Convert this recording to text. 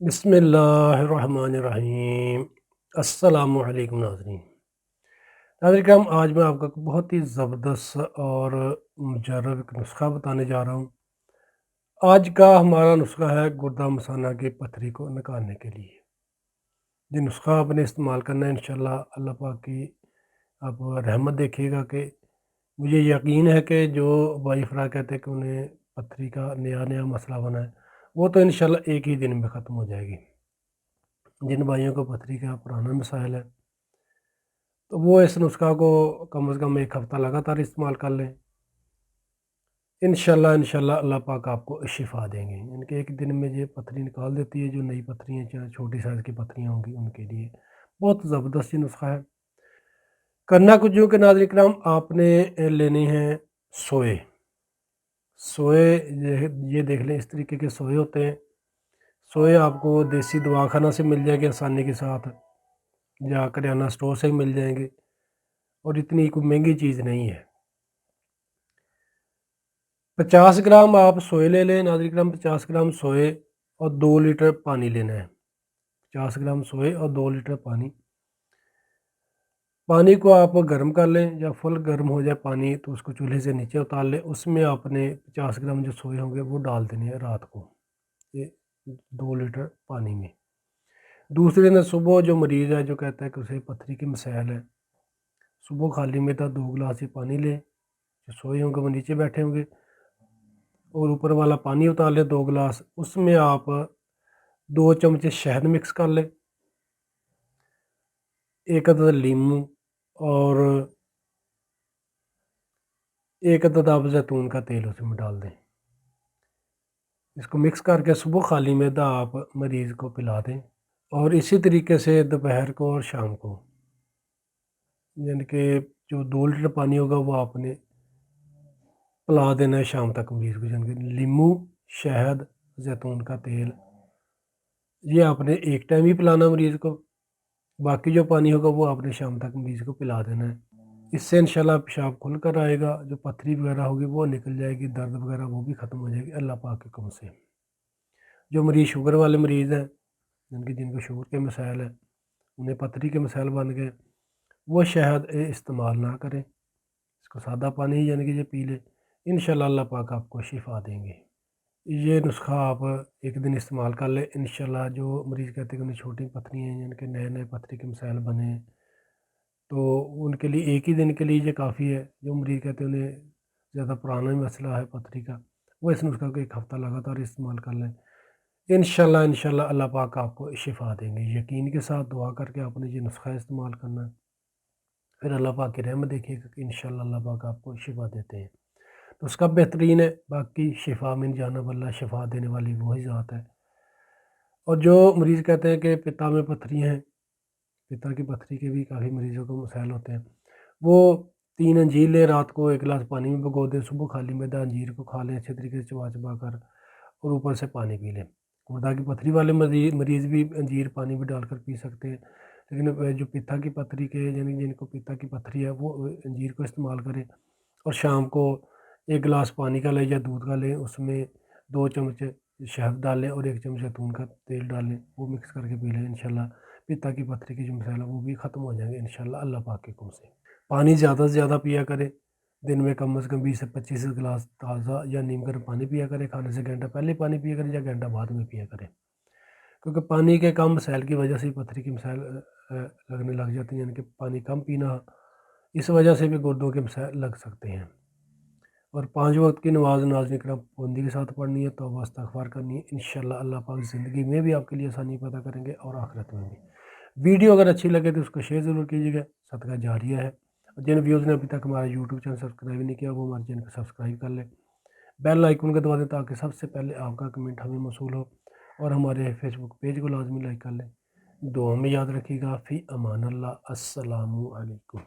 बिस्मिल्लाहिर्रहमानिर्रहीम। अस्सलामु अलैकुम नाज़रीन। नाज़रीन, आज मैं आपको एक बहुत ही ज़बरदस्त और मुजर्रब एक नुस्ख़ा बताने जा रहा हूँ। आज का हमारा नुस्ख़ा है गुर्दा मसाना की पथरी को निकालने के लिए। ये नुस्ख़ा आपने इस्तेमाल करना है इंशाअल्लाह। अल्लाह पाक की आप रहमत देखिएगा कि मुझे यकीन है कि जो भाई फ़रा कहते हैं कि उन्हें पथरी का नया नया मसला बना है, वो तो इंशाअल्लाह एक ही दिन में ख़त्म हो जाएगी। जिन भाइयों को पथरी का पुराना मसाइल है, तो वो इस नुस्ख़ा को कम से कम 1 हफ़्ता लगातार इस्तेमाल कर लें। इंशाअल्लाह अल्लाह पाक आपको शिफ़ा देंगे। यानी कि एक दिन में ये पथरी निकाल देती है, जो नई पथरी हैं, चाहे छोटी साइज़ की पथरियाँ होंगी उनके लिए। बहुत ज़बरदस्त ये नुस्ख़ा है। करना कुछ यूँ कि नाज़रीन किराम, आपने लेने हैं सोए। सोए ये देख लें, इस तरीके के सोए होते हैं। सोए आपको देसी दवाखाना से मिल जाएँगे आसानी के साथ, या करियाना स्टोर से मिल जाएँगे, और इतनी कोई महंगी चीज़ नहीं है। 50 ग्राम आप सोए ले लें नाज़रीन किराम। 50 ग्राम सोए और 2 लीटर पानी लेना है। 50 ग्राम सोए और 2 लीटर पानी। पानी को आप गर्म कर लें, जब फुल गर्म हो जाए पानी तो उसको चूल्हे से नीचे उतार लें। उसमें आपने 50 ग्राम जो सोए होंगे वो डाल देने हैं रात को, ये 2 लीटर पानी में। दूसरे दिन सुबह जो मरीज़ है, जो कहता है कि उसे पथरी की मसाइल है, सुबह खाली पेट 2 गिलास ही पानी लें। जो सोए होंगे वो नीचे बैठे होंगे, और ऊपर वाला पानी उतार लें 2 गिलास। उसमें आप 2 चमचे शहद मिक्स कर लें, 1 अदद लीमू, और 1 अदद आप जैतून का तेल उसमें डाल दें। इसको मिक्स करके सुबह खाली मैदा आप मरीज़ को पिला दें, और इसी तरीके से दोपहर को और शाम को, यानी कि जो 2 लीटर पानी होगा वो आपने पिला देना है शाम तक मरीज़ को। यानी कि लीमू, शहद, जैतून का तेल, ये आपने एक टाइम ही पिलाना मरीज़ को। बाकी जो पानी होगा वो आपने शाम तक मरीज़ को पिला देना है। इससे इंशाल्लाह पेशाब खुल कर आएगा, जो पथरी वगैरह होगी वो निकल जाएगी, दर्द वगैरह वो भी ख़त्म हो जाएगी अल्लाह पाक के हुक्म से। जो मरीज़ शुगर वाले मरीज़ हैं, जिनको शुगर के मसाइल हैं, उन्हें पथरी के मसाइल बन गए, वो शहद इस्तेमाल ना करें। इसको सादा पानी ही यानी कि ये पी लें। इंशाल्लाह अल्लाह पाक आपको शिफ़ा देंगे। ये नुस्ख़ा आप एक दिन इस्तेमाल कर लें। इंशाल्लाह जो मरीज़ कहते हैं कि उन्हें छोटी पथरी हैं, यानी कि नए-नए पथरी के मसाइल बने हैं, तो उनके लिए एक ही दिन के लिए ये काफ़ी है। जो मरीज़ कहते हैं उन्हें ज़्यादा पुराना ही मसला है पथरी का, वो इस नुस्ख़े को 1 हफ़्ता लगातार इस्तेमाल कर लें। इंशाल्लाह अल्लाह पाक आपको शिफ़ा देंगे। यकीन के साथ दुआ करके आपने ये नुस्ख़ा इस्तेमाल करना है। फिर अल्लाह पाक की रहमत देखिएगा कि इंशाल्लाह अल्लाह पाक आपको शिफ़ा देते हैं। तो उसका बेहतरीन है। बाकी शिफ़ा मिन जानिब अल्लाह, शिफ़ा देने वाली वही ज़ात है। और जो मरीज़ कहते हैं कि पित्ता में पथरी हैं, पित्ता की पथरी के भी काफ़ी मरीज़ों को मसाइल होते हैं, वो 3 अंजीर लें, रात को 1 गिलास पानी में भिगो दें, सुबह खाली मैदा अंजीर को खा लें अच्छे तरीके से चबा-चबा कर, और ऊपर से पानी पी लें। गुर्दा की पथरी वाले मरीज़ भी अंजीर पानी में डालकर पी सकते हैं। लेकिन जो पित्ता की पथरी के, यानी जिनको पित्ता की पथरी है, वो अंजीर को इस्तेमाल करें, और शाम को 1 गिलास पानी का लें या दूध का लें, उसमें 2 चम्मच शहद डालें और 1 चम्मच जैतून का तेल डालें, वो मिक्स करके पी लें। इंशाल्लाह पित्ता की पथरी की जो मसाइल है वो भी ख़त्म हो जाएँगे इंशाल्लाह अल्लाह पाक के हुक्म से। पानी ज़्यादा से ज़्यादा पिया करें। दिन में कम से कम 20 से 25 गिलास ताज़ा या नीम गर्म पानी पिया करें। खाने से घंटा पहले पानी पिया करें या घंटा बाद में पिया करें। क्योंकि पानी के कम मसाइल की वजह से ही पथरी की मसाइल लगने लग जाती हैं, यानी कि पानी कम पीना, इस वजह से भी गुर्दों के मसाइल लग सकते हैं। और 5 वक़्त की नमाज़ नाज़रीन किराम पाबंदी के साथ पढ़नी है, तौबा इस्तिग़फ़ार करनी है। इंशाल्लाह अल्लाह पाक ज़िंदगी में भी आपके लिए आसानी पैदा करेंगे और आखिरत में भी। वीडियो अगर अच्छी लगे तो उसको शेयर ज़रूर कीजिएगा, सदका जारिया है। और जिन व्यूज़ ने अभी तक हमारा यूट्यूब चैनल सब्सक्राइब नहीं किया, वो हमारे चैनल को सब्सक्राइब कर लें। बेल आइकन को दबा दें ताकि सबसे पहले आपका कमेंट हमें मौसूल हो, और हमारे फेसबुक पेज को लाज़मी लाइक कर लें। दुआ में याद रखिएगा। फ़ी अमान अल्लाह। अस्सलामु अलैकुम।